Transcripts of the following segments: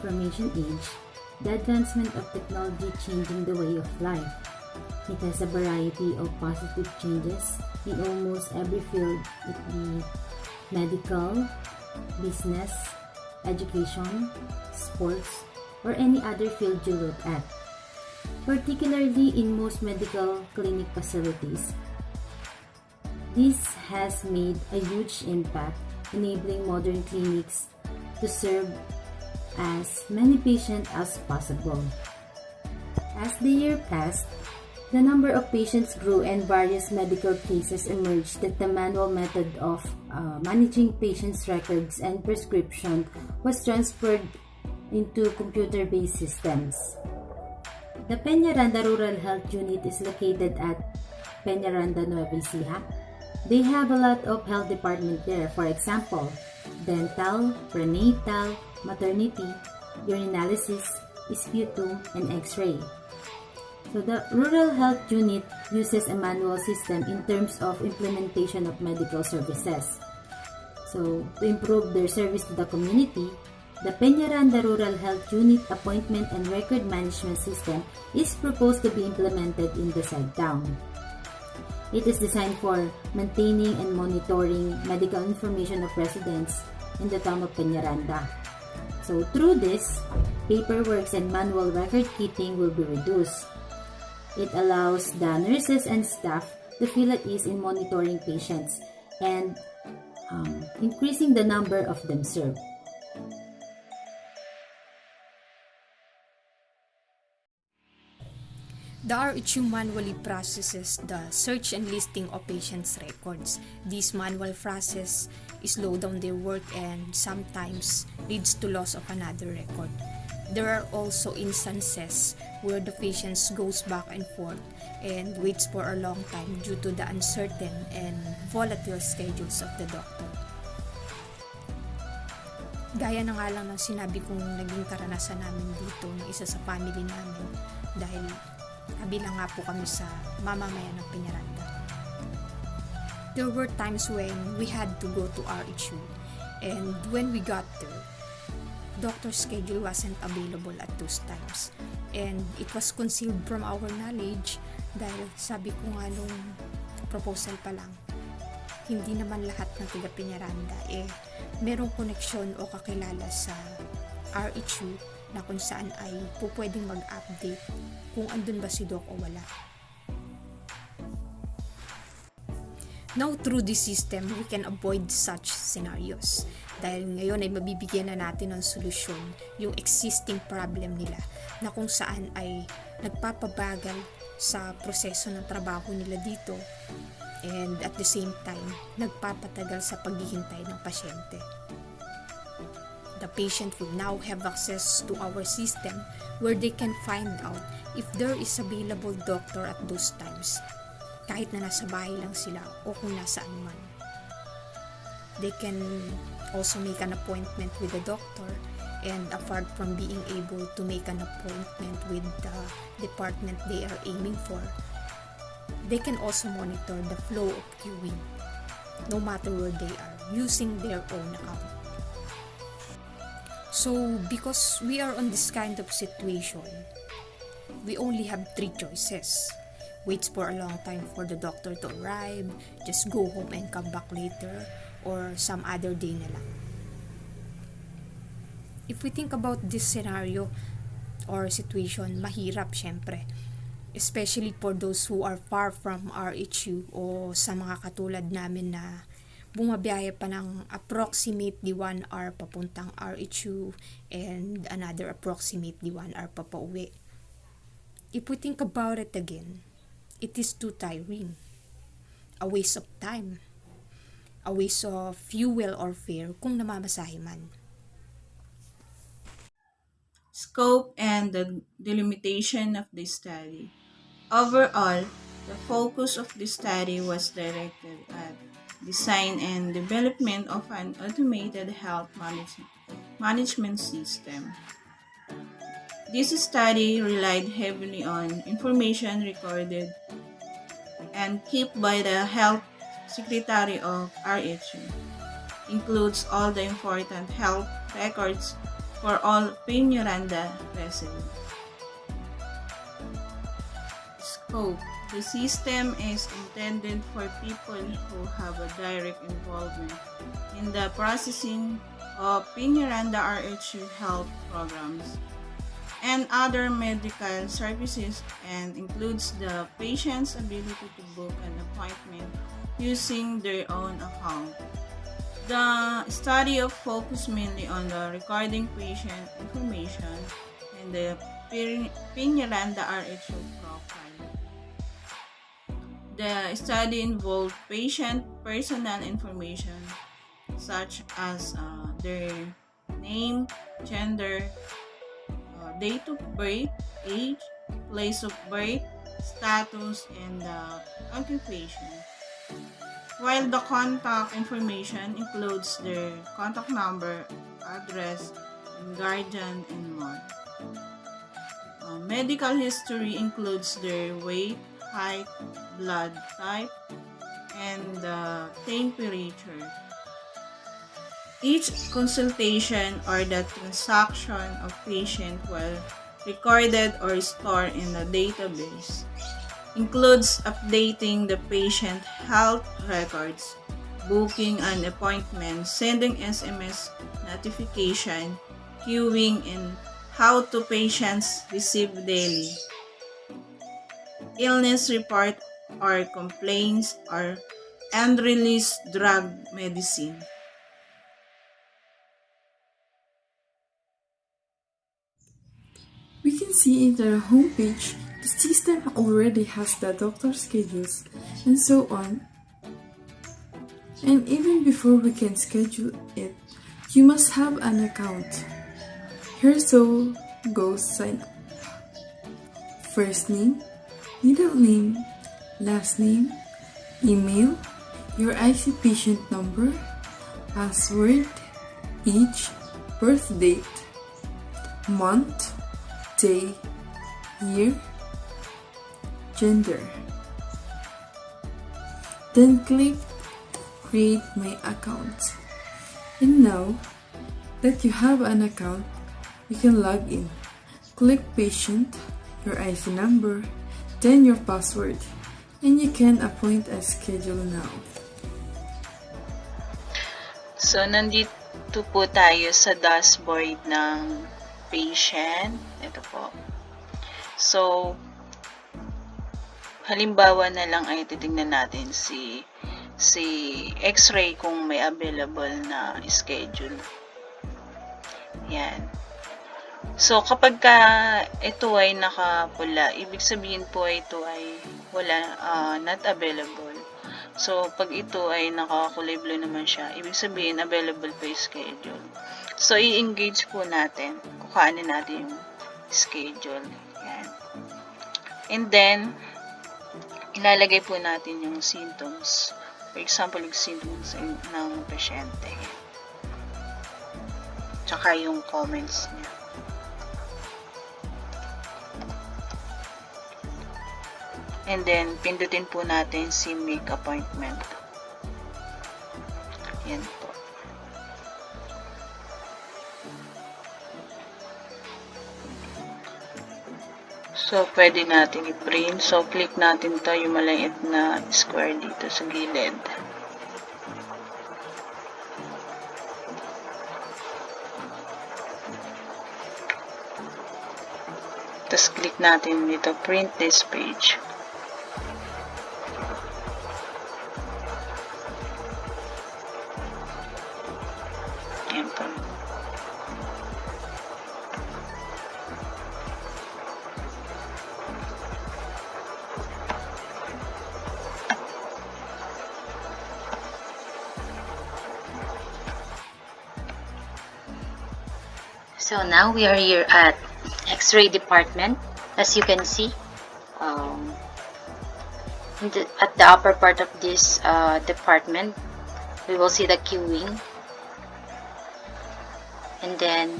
information age, the advancement of technology changing the way of life. It has a variety of positive changes in almost every field, it be medical, business, education, sports, or any other field you look at. Particularly in most medical clinic facilities, this has made a huge impact, enabling modern clinics to serve as many patients as possible. As the year passed, the number of patients grew and various medical cases emerged that the manual method of managing patients' records and prescription was transferred into computer-based systems. The Penaranda Rural Health Unit is located at Penaranda, Nueva Ecija. They have a lot of health department there, for example, dental, prenatal, maternity, urinalysis, sputum, and x-ray. So the Rural Health Unit uses a manual system in terms of implementation of medical services. So to improve their service to the community, the Penaranda Rural Health Unit appointment and record management system is proposed to be implemented in the said town. It is designed for maintaining and monitoring medical information of residents in the town of Penaranda. So through this, paperwork and manual record keeping will be reduced. It allows the nurses and staff to feel at ease in monitoring patients and increasing the number of them served. The RHU manually processes the search and listing of patients' records. This manual process slows down their work and sometimes leads to loss of another record. There are also instances where the patient goes back and forth and waits for a long time due to the uncertain and volatile schedules of the doctor. Gaya na nga lang ng sinabi kong naging karanasan namin dito ng isa sa family namin dahil kabilang nga po kami sa mamamayan ng Penaranda. There were times when we had to go to RHU, and when we got there, doctor's schedule wasn't available at those times, and it was concealed from our knowledge dahil sabi ko nga nung proposal pa lang, hindi naman lahat ng taga Penaranda merong koneksyon o kakilala sa RHU na kung saan ay pwedeng mag-update kung andun ba si Doc o wala. Now, through this system, we can avoid such scenarios. Dahil ngayon ay mabibigyan na natin ng solusyon yung existing problem nila na kung saan ay nagpapabagal sa proseso ng trabaho nila dito and at the same time, nagpapatagal sa paghihintay ng pasyente. The patient will now have access to our system where they can find out if there is available doctor at those times, kahit na nasa bahay lang sila o kung nasaan man. They can also make an appointment with the doctor, and apart from being able to make an appointment with the department they are aiming for, they can also monitor the flow of queuing, no matter where they are, using their own account. So, because we are on this kind of situation, we only have 3 choices. Wait for a long time for the doctor to arrive, just go home and come back later, or some other day na lang. If we think about this scenario or situation, mahirap syempre. Especially for those who are far from RHU o sa mga katulad namin na bumabiyahe pa ng approximately 1 hour papuntang RHU and another approximately 1 hour pa pauwi. If we think about it again, it is too tiring. A waste of time. A waste of fuel or fare kung namamasahe man. Scope and the delimitation of the study. Overall, the focus of the study was directed at design and development of an automated health management system. This study relied heavily on information recorded and kept by the Health Secretary of RHU. Includes all the important health records for all Penaranda residents. Scope. The system is intended for people who have a direct involvement in the processing of Penaranda RH health programs and other medical services, and includes the patient's ability to book an appointment using their own account. The study of focus mainly on the recording patient information and the Penaranda RH profile. The study involved patient personal information such as their name, gender, date of birth, age, place of birth, status, and occupation. While the contact information includes their contact number, address, and guardian, and more. Medical history includes their weight, height, blood type, and temperature. Each consultation or the transaction of patient will recorded or stored in a database. Includes updating the patient health records, booking an appointment, sending SMS notification, queuing, and how to patients receive daily illness report or complaints or unreleased drug medicine. We can see in their homepage the system already has the doctor schedules and so on. And even before we can schedule it, you must have an account. Here so goes sign up. First name, middle name, last name, email, your IC patient number, password, age, birth date, month, day, year, gender. Then click Create My Account. And now that you have an account, you can log in. Click Patient, your IC number, then your password, and you can appoint a schedule now. So, nandito po tayo sa dashboard ng patient. Ito po. So, halimbawa na lang ay titingnan natin si X-ray kung may available na schedule. Yan. So, kapag ito ay nakapula, ibig sabihin po ito ay not available. So, pag ito ay nakakulay blue naman siya, ibig sabihin available pa yung schedule. So, i-engage po natin. Kukanin natin yung schedule. Yan. And then, ilalagay po natin yung symptoms. For example, yung symptoms ng pasyente. Tsaka yung comments niya. And then, pindutin po natin si make appointment. Yan po. So, pwede natin i-print. So, click natin to yung maliit na square dito sa gilid. Tapos, click natin dito, print this page. Yan po. So now we are here at X-ray department. As you can see, at the upper part of this department, we will see the queuing. And then,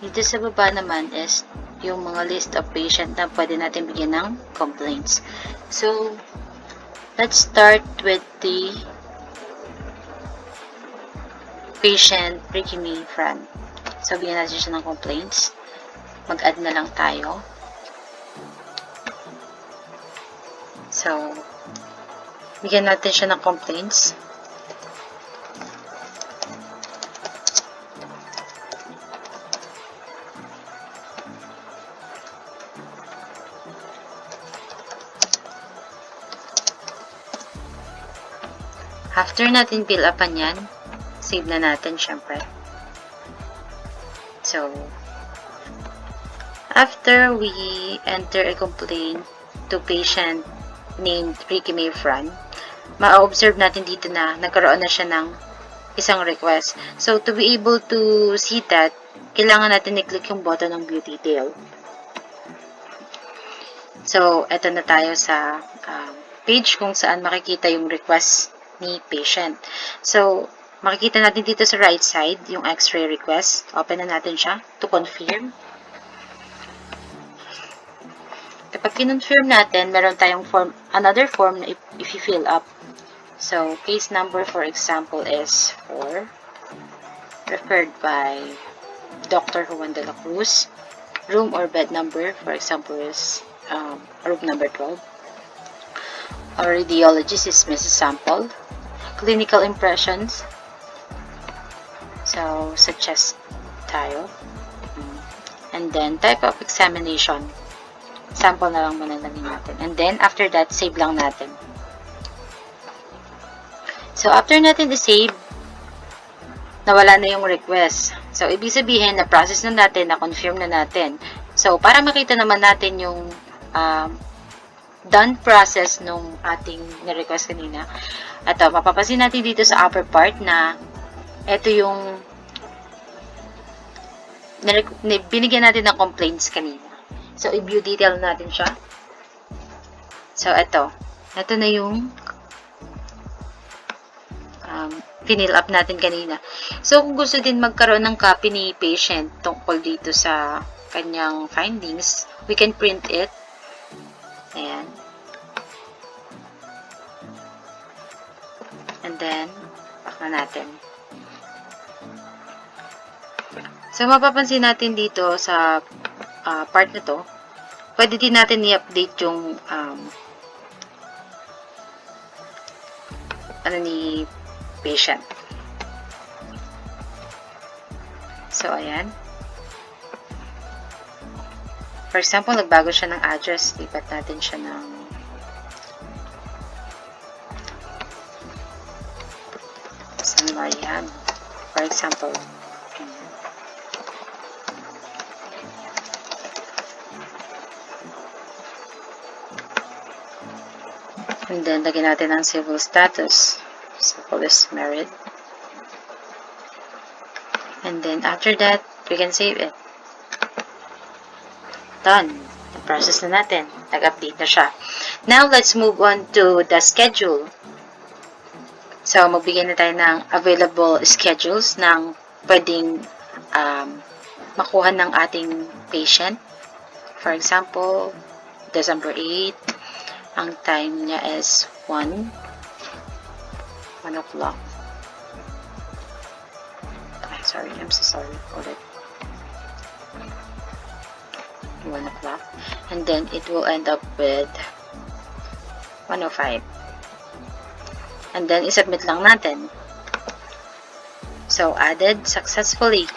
dito sa baba naman is yung mga list of patient na pwede natin bigyan ng complaints. So, let's start with the patient Ricky front. So, bigyan natin siya ng complaints. Mag-add na lang tayo. So, bigyan natin siya ng complaints. After natin fill upan yan, save na natin syempre. So, after we enter a complaint to patient named Ricky May Fran, ma-observe natin dito na nagkaroon na siya ng isang request. So, to be able to see that, kailangan natin i-click yung button ng view detail. So, eto na tayo sa page kung saan makikita yung request ni patient. So, makikita natin dito sa right side yung x-ray request. Open na natin siya to confirm. Kapag kinonfirm natin, meron tayong another form na if you fill up. So, case number for example is 4, referred by Dr. Juan de la Cruz. Room or bed number, for example, is room number 12. Our radiologist is Mrs. Sample. Clinical impressions. So, suggest tayo. And then, type of examination. Sample na lang muna natin. And then, after that, save lang natin. So, after natin i-save, nawala na yung request. So, ibig sabihin, na-process na natin, na-confirm na natin. So, para makita naman natin yung done process nung ating na-request kanina. At mapapansin natin dito sa upper part na ito yung binigyan natin ng complaints kanina. So, i-view detail natin siya. So, ito na yung finill up natin kanina. So, kung gusto din magkaroon ng copy ni patient tungkol dito sa kanyang findings, we can print it. Ayan. And then, back na natin. So, mapapansin natin dito sa part na to, pwede din natin i-update yung ni patient. So, ayan. For example, nagbago siya ng address. Lipat natin siya ng San Mariano. For example. And then, lagyan natin ang civil status. Simple is married. And then, after that, we can save it. Done. Na-process na natin. Nag-update na siya. Now, let's move on to the schedule. So, magbigay na tayo ng available schedules ng pwedeng makuha ng ating patient. For example, December 8, ang time niya is 1 o'clock. Sorry, I'm so sorry for it. 1 o'clock. And then, it will end up with 1:05. And then, isubmit lang natin. So, added successfully.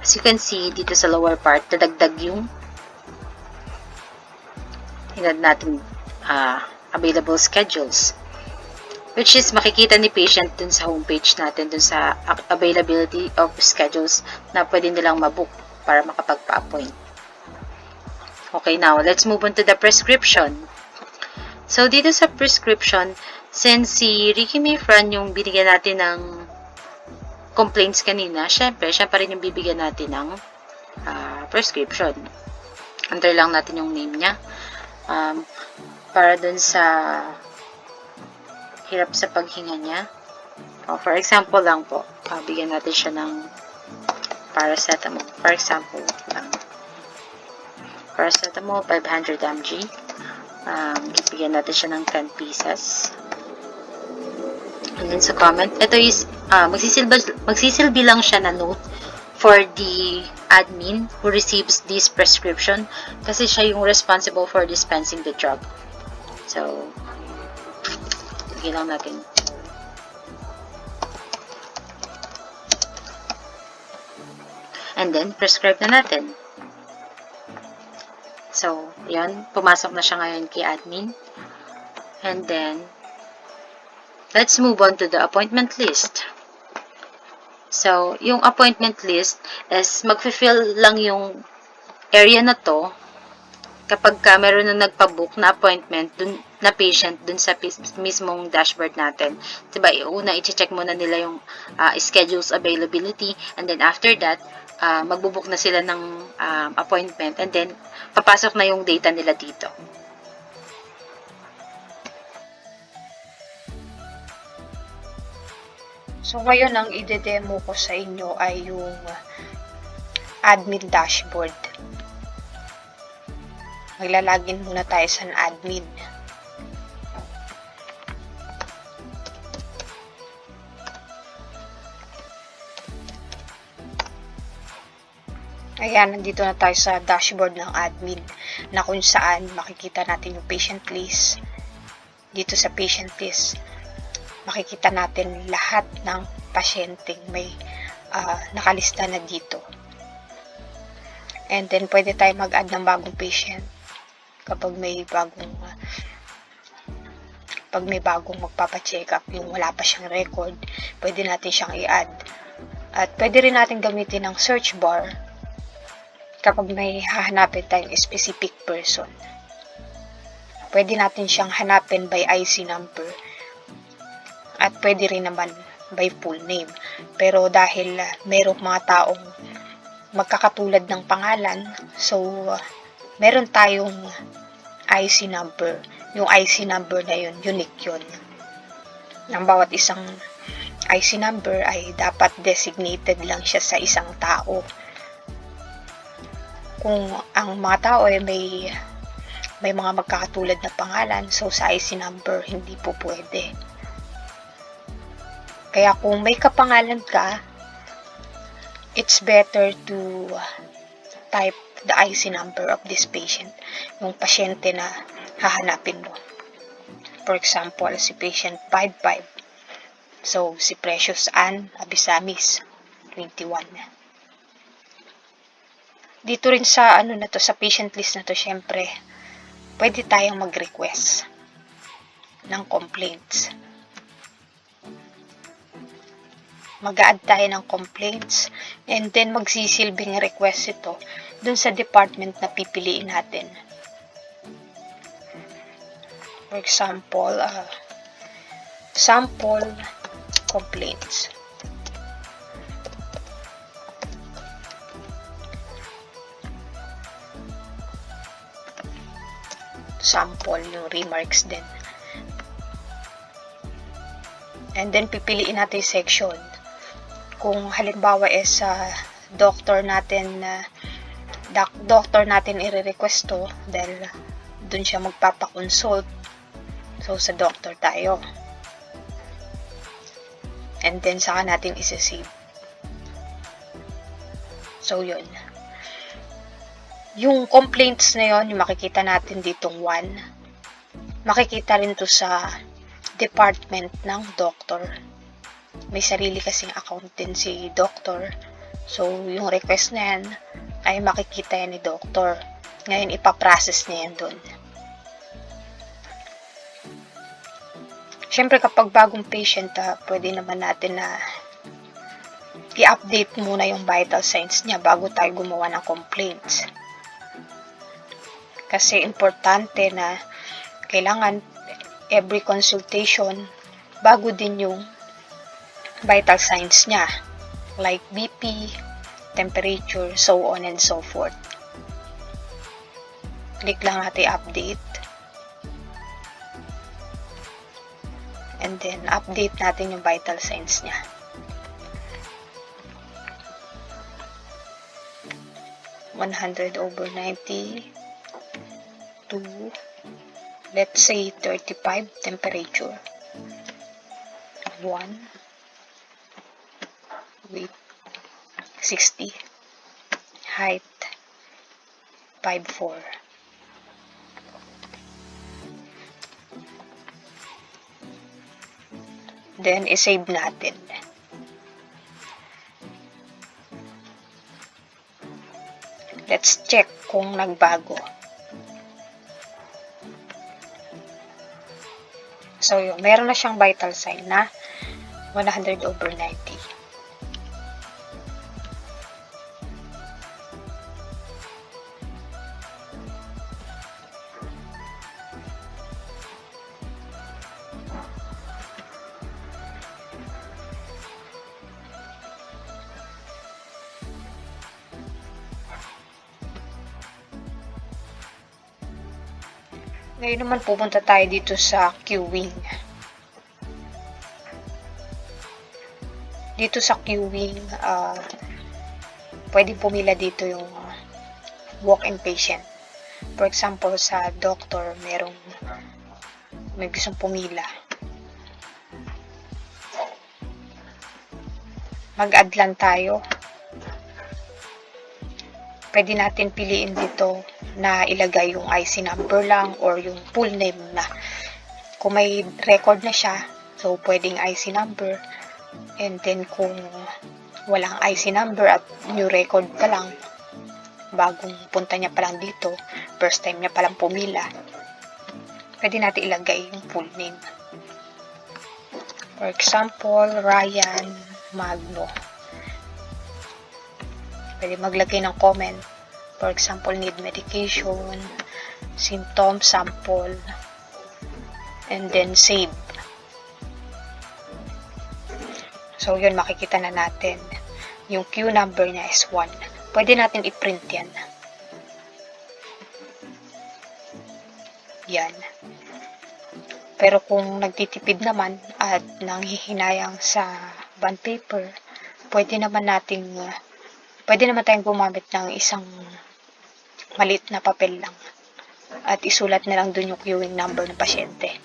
As you can see, dito sa lower part, nadagdag yung hinad natin available schedules. Which is makikita ni patient dun sa homepage natin, dun sa availability of schedules na pwede nilang mabook para makapagpa-appoint. Okay, now, let's move on to the prescription. So, dito sa prescription, since si Ricky May Fran yung binigyan natin ng complaints kanina, syempre, siya pa rin yung bibigyan natin ng prescription. Enter lang natin yung name niya. Para dun sa hirap sa paghinga niya. For example lang po, bigyan natin siya ng paracetamol. For example lang. Paracetamol, 500 mg. Bigyan natin siya ng 10 pieces. And then sa comment, ito is, magsisilbi lang siya na note for the admin who receives this prescription kasi siya yung responsible for dispensing the drug. So, lagyan lang natin. And then, prescribe na natin. So, yun. Pumasok na siya ngayon kay admin. And then, let's move on to the appointment list. So, yung appointment list is mag-fill lang yung area na to kapag meron na nagpa-book na appointment dun, na patient dun sa mismong dashboard natin. Diba, una, i-check muna nila yung schedules availability, and then after that, magbubook na sila ng appointment, and then papasok na yung data nila dito. So, ngayon ang ide-demo ko sa inyo ay yung admin dashboard. Maglalagin muna tayo sa admin. Ayan, nandito na tayo sa dashboard ng admin na kung saan makikita natin yung patient list. Dito sa patient list, makikita natin lahat ng pasyenteng may nakalista na dito. And then, pwede tayo mag-add ng bagong patient kapag may bagong magpapacheck up, yung wala pa siyang record, pwede natin siyang i-add. At pwede rin natin gamitin ang search bar kapag may hahanapin tayong specific person. Pwede natin siyang hanapin by IC number. At pwede rin naman by full name. Pero dahil mayroong mga taong magkakatulad ng pangalan, so meron tayong IC number. Yung IC number na yun, unique yun. Ang bawat isang IC number ay dapat designated lang siya sa isang tao. Kung ang mga tao ay may mga magkakatulad na pangalan, so sa IC number hindi po pwede. Kaya kung may kapangalan ka, it's better to type the IC number of this patient, yung pasyente na hahanapin mo. For example, si patient 55. So, si Precious Ann Abisamis, 21. Dito rin sa sa patient list na to, syempre, pwede tayong mag-request ng complaints. Mag-a-add tayo ng complaints, and then magsisilbing request ito dun sa department na pipiliin natin. For example, sample complaints. Sample yung remarks din. And then pipiliin natin yung section. Kung halimbawa doctor natin i-request to dahil dun siya magpapakonsult, so sa doctor tayo, and then saka natin isa-save. So yun, yung complaints na yun, yung makikita natin ditong 1, makikita rin to sa department ng doctor. May sarili kasing account din si doctor. So, yung request na yan ay makikita yan ni doctor. Ngayon, ipaprocess niya yan dun. Siyempre, kapag bagong patient, pwede naman natin na i-update muna yung vital signs niya bago tayo gumawa ng complaints. Kasi importante na kailangan every consultation bago din yung vital signs niya, like BP, temperature, so on and so forth. Click lang natin update. And then, update natin yung vital signs niya. (100/90) to, let's say, 35 temperature. 1. Wait. 60. Height, 5'4". Then, isave natin. Let's check kung nagbago. So, yun, meron na siyang vital sign na 100/90. Ngayon naman pupunta tayo dito sa queuing. Dito sa queuing, pwedeng pumila dito yung walk-in patient. For example, sa doctor, may gustong pumila. Mag-add lang tayo. Pwede natin piliin dito na ilagay yung IC number lang or yung full name na. Kung may record na siya, so pwedeng IC number. And then kung walang IC number at new record pa lang, bagong punta niya pa lang dito, first time niya pa lang pumila, pwede natin ilagay yung full name. For example, Ryan Magno. Pwede maglagay ng comment. For example, need medication, symptom, sample, and then save. So, yun, makikita na natin. Yung queue number niya is 1. Pwede natin i-print yan. Yan. Pero kung nagtitipid naman at nanghihinayang sa bond paper, pwede naman tayong gumamit ng isang maliit na papel lang at isulat na lang dun yung queuing number ng pasyente.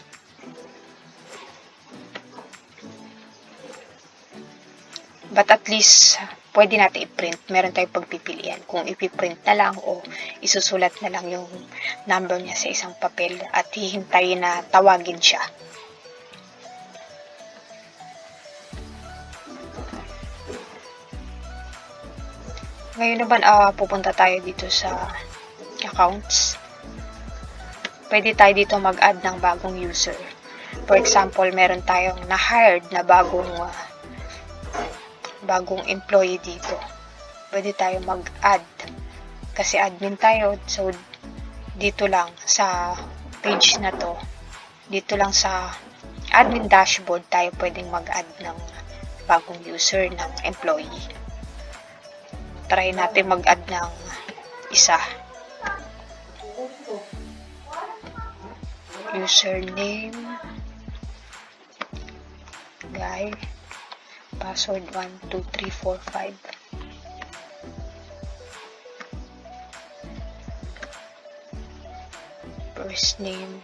But at least, pwede natin i-print. Meron tayong pagpipilian kung ipiprint na lang o isusulat na lang yung number niya sa isang papel at hihintayin na tawagin siya. Ngayon naman, pupunta tayo dito sa accounts. Pwede tayo dito mag-add ng bagong user. For example, meron tayong na-hired na bagong employee dito. Pwede tayo mag-add. Kasi admin tayo. So, dito lang sa page na to, dito lang sa admin dashboard tayo pwedeng mag-add ng bagong user ng employee. Try natin mag-add ng isa. Username, guy, password 12345. First name,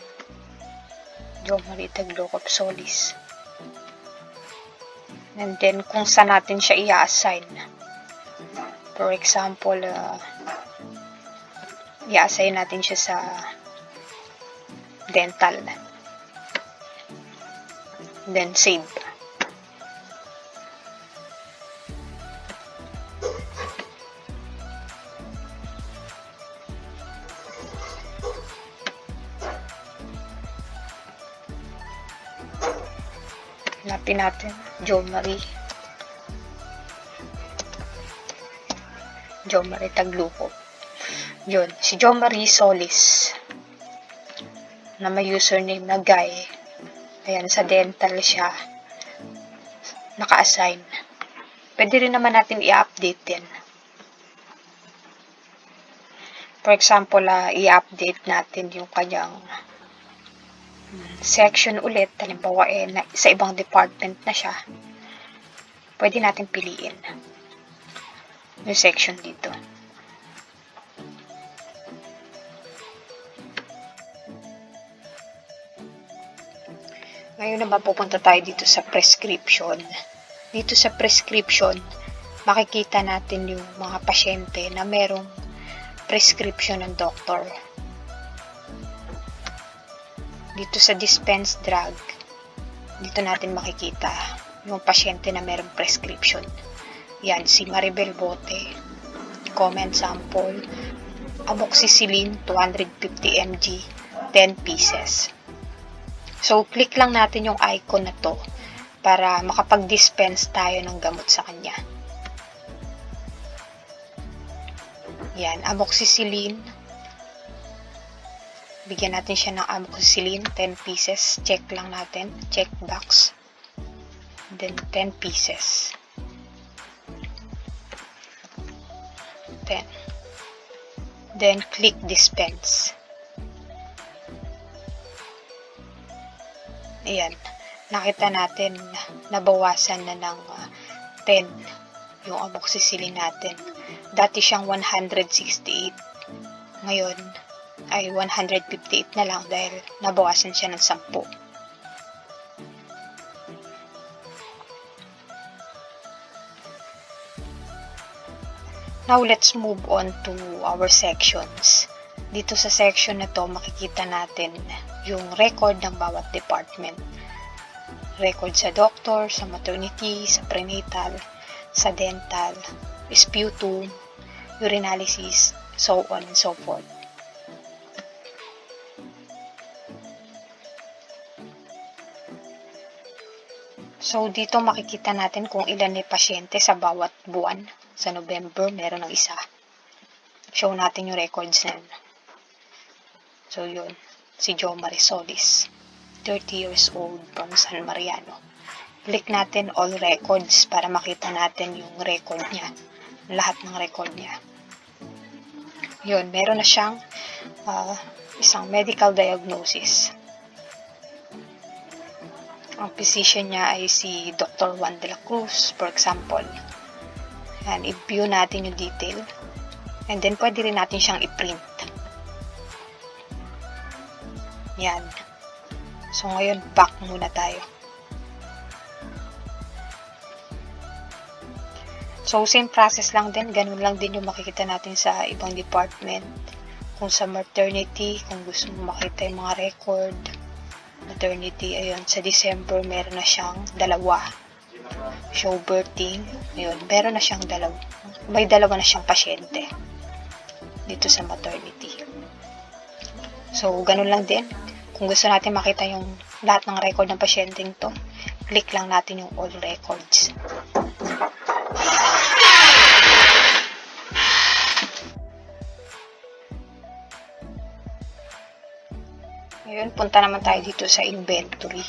Jomari Taglocop Solis. And then, kung saan natin siya i-assign. For example, i-assign natin siya sa dental. Then, save. Hanapin natin, Jomari Taglocop. Yun, si Jomari Solis na may username na guy. Ayan, sa dental siya naka-assign. Pwede rin naman natin i-update din. For example, i-update natin yung kanyang section ulit. Halimbawa, sa ibang department na siya. Pwede natin piliin yung section dito. Ngayon naman pupunta tayo dito sa prescription. Dito sa prescription, makikita natin yung mga pasyente na merong prescription ng doktor. Dito sa dispense drug, dito natin makikita yung pasyente na merong prescription. Yan, si Maribel Bote. Comment sample, amoxicillin 250 mg, 10 pieces. So, click lang natin yung icon na to para makapag-dispense tayo ng gamot sa kanya. Yan, amoxicillin. Bigyan natin siya ng amoxicillin, 10 pieces. Check lang natin. Check box. Then, 10 pieces. 10. Then, click dispense. Ayan. Nakita natin nabawasan na ng 10 yung amoxicillin natin. Dati siyang 168. Ngayon, ay 158 na lang dahil nabawasan siya ng 10. Now, let's move on to our sections. Dito sa section na to, makikita natin yung record ng bawat department. Record sa doctor, sa maternity, sa prenatal, sa dental, sputum, urinalysis, so on and so forth. So, dito makikita natin kung ilan na pasyente sa bawat buwan. Sa November, meron ng isa. Show natin yung records na yun. So, yun. Si Jo Marisolis, 30 years old from San Mariano. Click natin all records para makita natin yung record niya. Lahat ng record niya. Yun, meron na siyang isang medical diagnosis. Ang physician niya ay si Dr. Juan de la Cruz, for example. Yan, i-view natin yung detail. And then, pwede rin natin siyang i-print. Yan. So, ngayon, back muna tayo. So, same process lang din. Ganun lang din yung makikita natin sa ibang department. Kung sa maternity, kung gusto mo makita yung mga record. Maternity, ayun, sa December, meron na siyang 2. Show birthing, ayun, meron na siyang 2. May 2 na siyang pasyente dito sa maternity. So, ganun lang din. Kung gusto natin makita yung lahat ng record ng pasyenteng to, click lang natin yung all records. Ngayon, punta naman tayo dito sa inventory.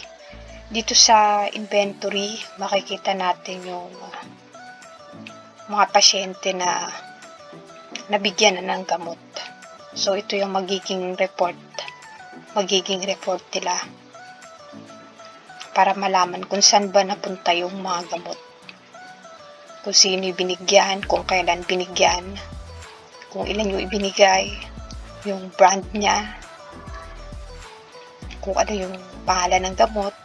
Dito sa inventory, makikita natin yung mga pasyente na nabigyan na ng gamot. So, ito yung magiging report nila para malaman kung saan ba napunta yung mga gamot. Kung sino yung binigyan, kung kailan binigyan, kung ilan yung ibinigay, yung brand niya, kung ano yung pangalan ng gamot,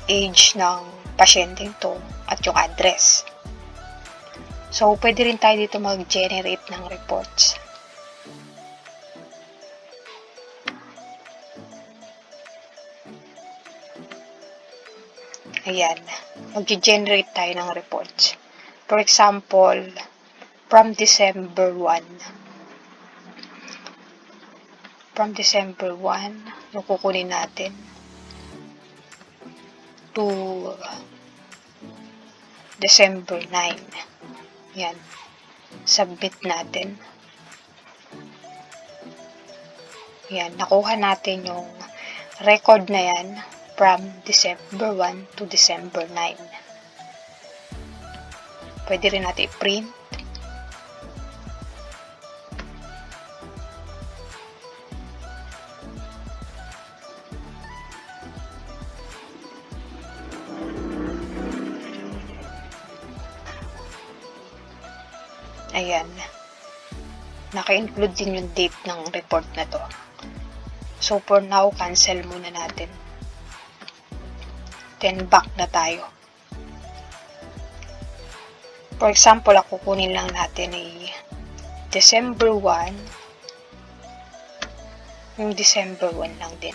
age ng pasyenteng to, at yung address. So, pwede rin tayo dito mag-generate ng reports. Ayan. Mag-generate tayo ng reports. For example, from December 1. From December 1, yung kukunin natin, to December 9. Yan. Submit natin. Yan. Nakuha natin yung record na yan from December 1 to December 9. Pwede rin natin i-print. Ayan. Naka-include din yung date ng report na to. So, for now, cancel muna natin. Then, back na tayo. For example, ako kunin lang natin ay December 1. Yung December 1 lang din.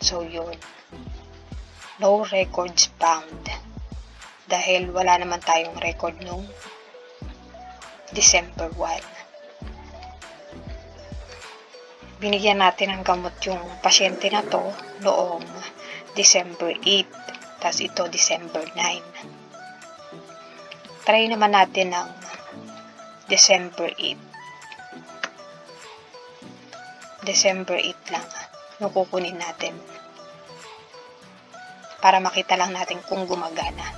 So, yun. No records found. Dahil wala naman tayong record nung December 1. Binigyan natin ng gamot yung pasyente na to noong December 8. Tas ito December 9. Try naman natin ng December 8. December 8 lang yung kukunin natin. Para makita lang natin kung gumagana.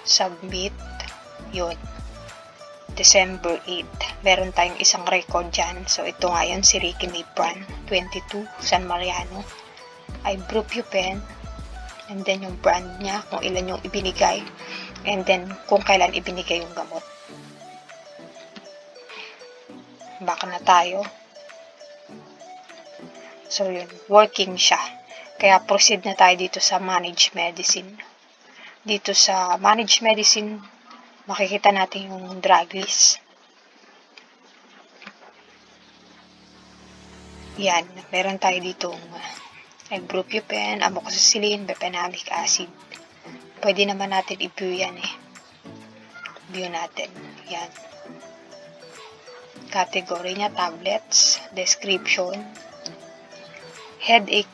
Submit. Yun. December 8. Meron tayong isang record dyan. So, ito ngayon si Ricky Mipran, 22, San Mariano. Ibuprofen. And then, yung brand niya, kung ilan yung ibinigay. And then, kung kailan ibinigay yung gamot. Baka na tayo. So, yun. Working siya. Kaya, proceed na tayo dito sa managed medicine. Dito sa managed medicine, makikita natin yung drug list. Yan. Meron tayo ditong ibuprofen, amoxicillin, bepenamic acid. Pwede naman natin i-view yan eh. View natin. Yan. Category niya, tablets, description, headache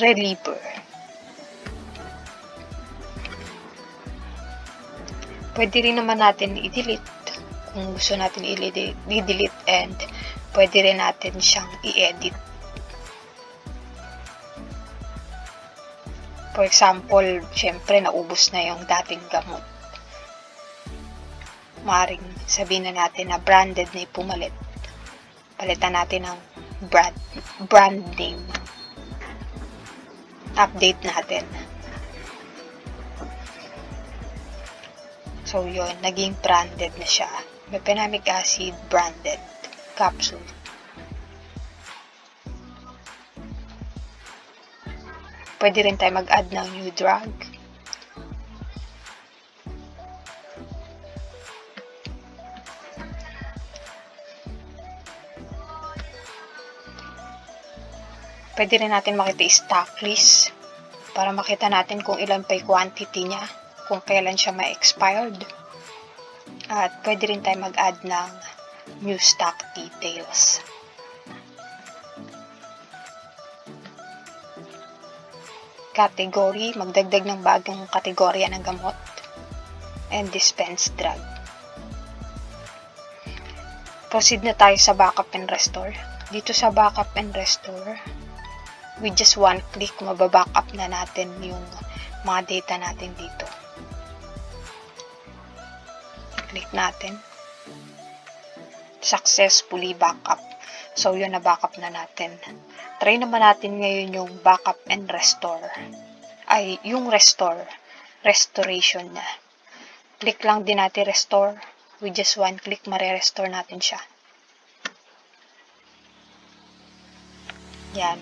reliever. Pwede rin naman natin i-delete kung gusto natin i-delete, and pwede rin natin siyang i-edit. For example, syempre naubos na yung dating gamot. Maaaring sabihin na natin na branded na pumalit. Palitan natin ng brand name. Update natin. So, yun. Naging branded na siya. Bepenamic acid branded capsule. Pwede rin tayo mag-add ng new drug. Pwede rin natin makita stock list para makita natin kung ilan pa yung quantity niya, kung kailan siya ma-expired. At pwede rin tayo mag-add ng new stock details. Category, magdagdag ng bagong kategorya ng gamot. And dispense drug. Proceed na tayo sa backup and restore. Dito sa backup and restore, with just one click, mababackup na natin yung mga data natin dito. Click natin. Successfully backup. So, yun na backup na natin. Try naman natin ngayon yung backup and restore. Ay, yung restore. Restoration na. Click lang din natin restore. With just one click, mare-restore natin siya. Yan.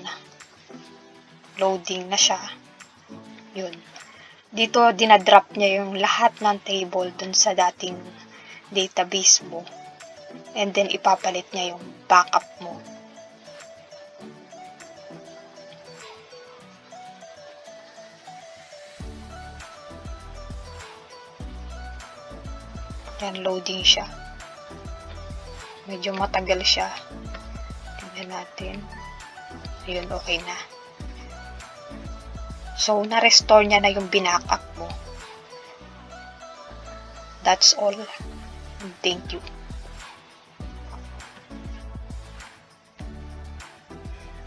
Loading na siya. Yun. Dito, dinadrop niya yung lahat ng table dun sa dating database mo. And then, ipapalit niya yung backup mo. Yan, loading siya. Medyo matagal siya. Tingnan natin. Ayun, okay na. So, na-restore niya na yung binackup mo. That's all. Thank you.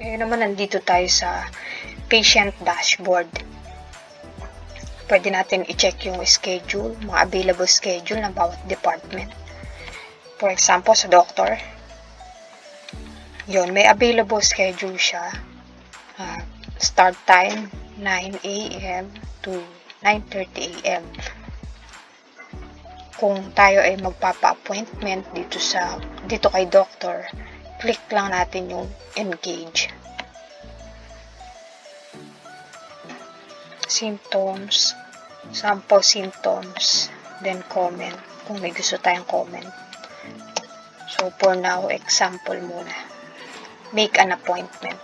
Ngayon naman, nandito tayo sa patient dashboard. Pwede natin i-check yung schedule, mga available schedule ng bawat department. For example, sa doctor, yun, may available schedule siya. Start time, 9 a.m. to 9:30 a.m. Kung tayo ay magpapa-appointment dito kay doctor, click lang natin yung engage. symptoms, sample symptoms, then comment, kung may gusto tayong comment. So, for now, example muna. Make an appointment.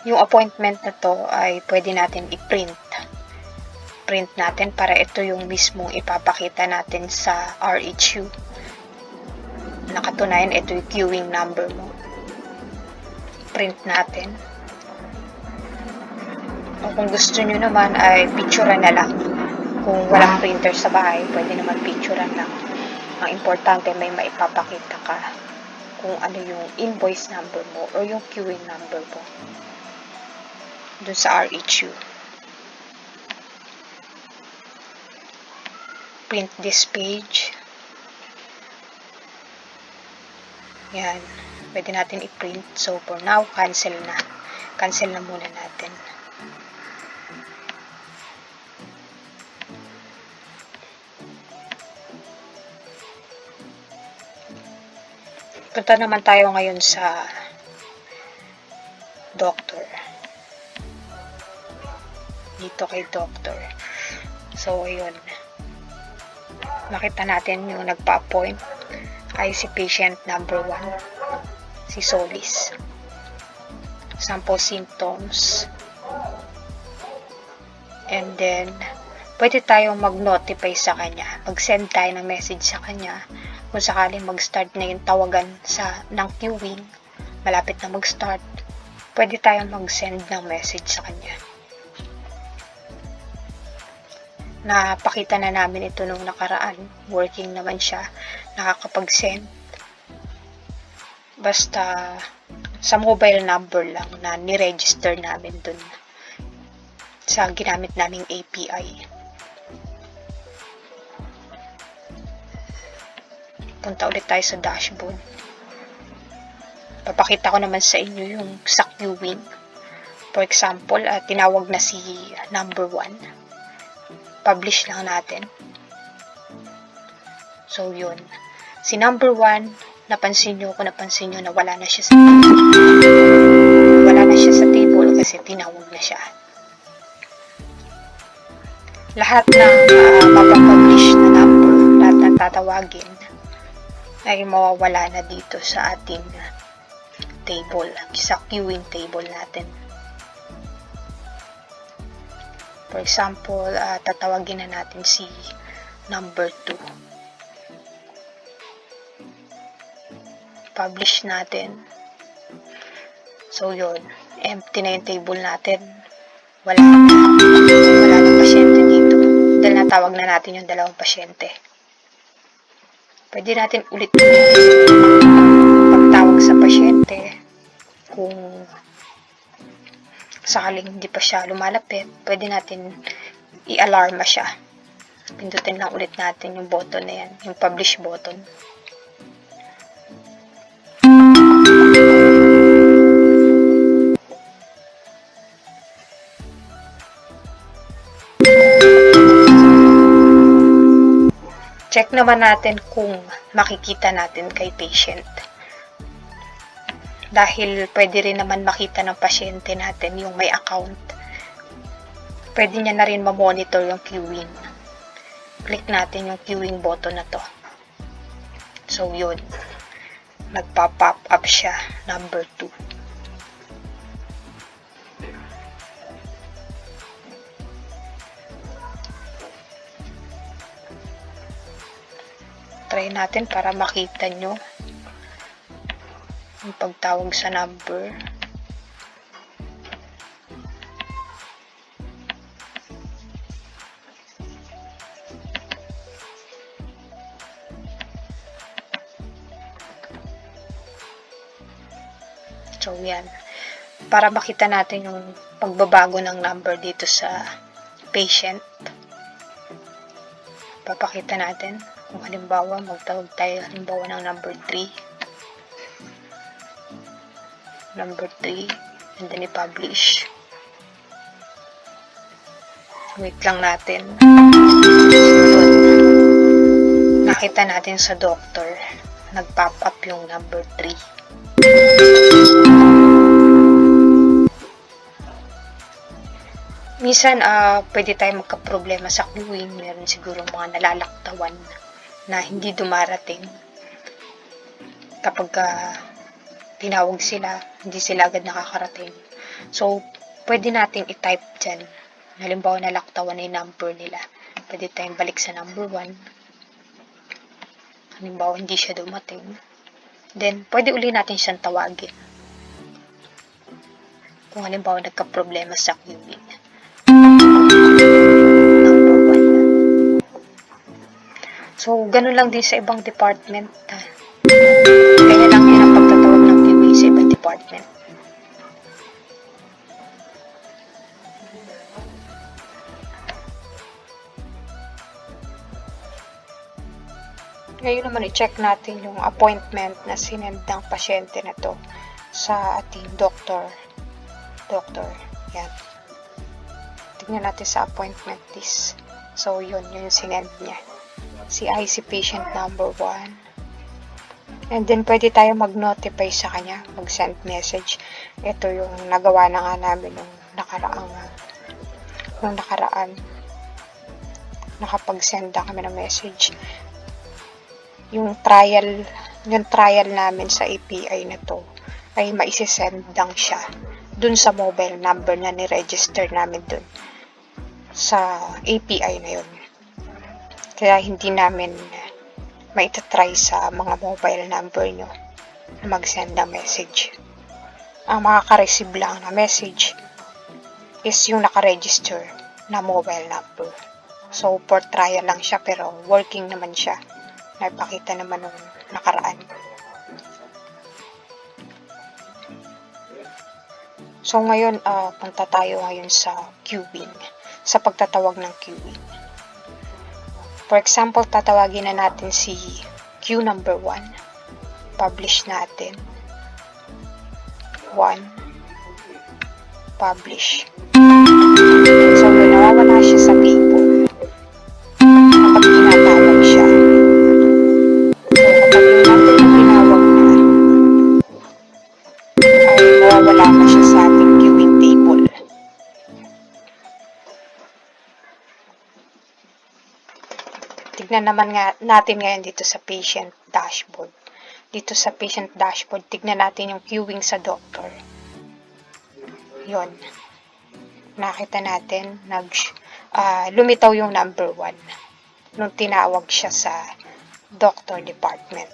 Yung appointment na to ay pwede natin i-print. Print natin para ito yung mismong ipapakita natin sa RHU. Nakatunayan, ito yung queuing number mo. Print natin. O kung gusto nyo naman ay picturean na lang. Kung walang printer sa bahay, pwede naman picturean lang. Ang importante may maipapakita ka kung ano yung invoice number mo or yung queuing number mo dun sa RHU. Print this page. Yan. Pwede natin i-print. So, for now, cancel na. Cancel na muna natin. Punta naman tayo ngayon sa doctor. Dito kay doctor. So, ayun. Nakita natin yung nagpa-appoint ay si patient number 1, si Solis. Sample symptoms. And then, pwede tayong mag-notify sa kanya. Mag-send tayo ng message sa kanya kung sakaling mag-start na yung tawagan ng queuing, malapit na mag-start, pwede tayong mag-send ng message sa kanya. Napakita na namin ito nung nakaraan. Working naman siya. Nakakapag-send. Basta sa mobile number lang na ni-register namin dun sa ginamit naming API. Punta ulit tayo sa dashboard. Papakita ko naman sa inyo yung sa queuing. For example, tinawag na si number 1. Publish lang natin. So, yun. Si number 1, napansin nyo na wala na siya sa table. Wala na siya sa table kasi tinawag na siya. Lahat ng mapapublish na number, lahat ng tatawagin, ay mawawala na dito sa ating table, sa queuing table natin. For example, tatawagin na natin si number 2. Publish natin. So, yun. Empty na yung table natin. Wala na pasyente dito. Dahil natawag na natin yung 2 pasyente. Pwede natin ulit pagtawag sa pasyente. Kung sakaling hindi pa siya lumalapit, pwede natin i-alarma siya. Pindutin lang ulit natin yung button na yan, yung publish button. Check naman natin kung makikita natin kay patient. Dahil pwede rin naman makita ng pasyente natin yung may account. Pwede niya na rin ma-monitor yung queuing. Click natin yung queuing button na to. So, yun. Nagpa-pop up siya, number 2. Try natin para makita nyo yung pagtawag sa number. So, yan. Para makita natin yung pagbabago ng number dito sa patient. Papakita natin. Kung halimbawa, magtawag tayo halimbawa ng number 3. Number 3, and then i-publish. Wait lang natin. Nakita natin sa doctor, nag-pop up yung number 3. Minsan, pwede tayo magka-problema sa queuing. Meron siguro mga nalalaktawan na hindi dumarating. Kapag tinawag sila, hindi sila agad nakakarating. So, pwede nating i-type dyan. Halimbawa, nalaktawan na yung number nila. Pwede tayong balik sa number 1. Halimbawa, hindi siya dumating. Then, pwede uli natin siyang tawagin. Kung halimbawa, nagka-problema sa queuing. Number 1. So, ganun lang din sa ibang department. Kaya lang din ang pagtatawag ng queuing sa ibang department. Ngayon naman i-check natin yung appointment na sinend ng pasyente na to sa ating doctor. Yan. Tingnan natin sa appointment list. So, yun yung sinend niya. Si IC patient number 1. And then, pwede tayo mag-notify sa kanya, mag-send message. Ito yung nagawa na nga namin nung nakaraan. Nakapag-send na kami ng message. Yung trial namin sa API na to ay maisisend lang siya dun sa mobile number na ni-register namin dun sa API na yun. Kaya hindi namin maitatry sa mga mobile number nyo na mag-send ng message. Ang makaka-receive lang na message is yung naka-register na mobile number. So, for trial lang siya pero working naman siya. Naipakita naman nung nakaraan. So, ngayon, punta tayo ngayon sa queuing. Sa pagtatawag ng queuing. For example, tatawagin na natin si queue number 1. Publish natin. 1. Publish. So, nawawala siya sa table. Kapag tinatawag siya. So, kapag yung number na tinawag na, ay nawawala na siya sa ating queuing table. Tignan naman natin ngayon dito sa patient dashboard. Dito sa patient dashboard, tignan natin yung queuing sa doctor. Yon. Nakita natin, lumitaw yung number 1 nung tinawag siya sa doctor department.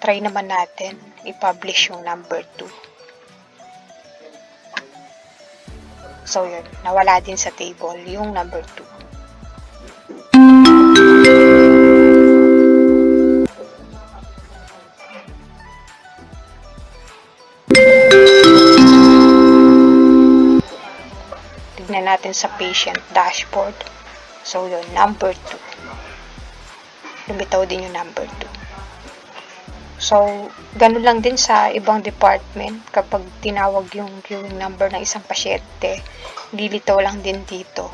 Try naman natin i-publish yung number 2. So, yun. Nawala din sa table yung number 2. Tignan natin sa patient dashboard. So, yun. Number 2. Lumitaw din yung number 2. So, ganun lang din sa ibang department. Kapag tinawag yung queuing number ng isang pasyente, lilitaw lang din dito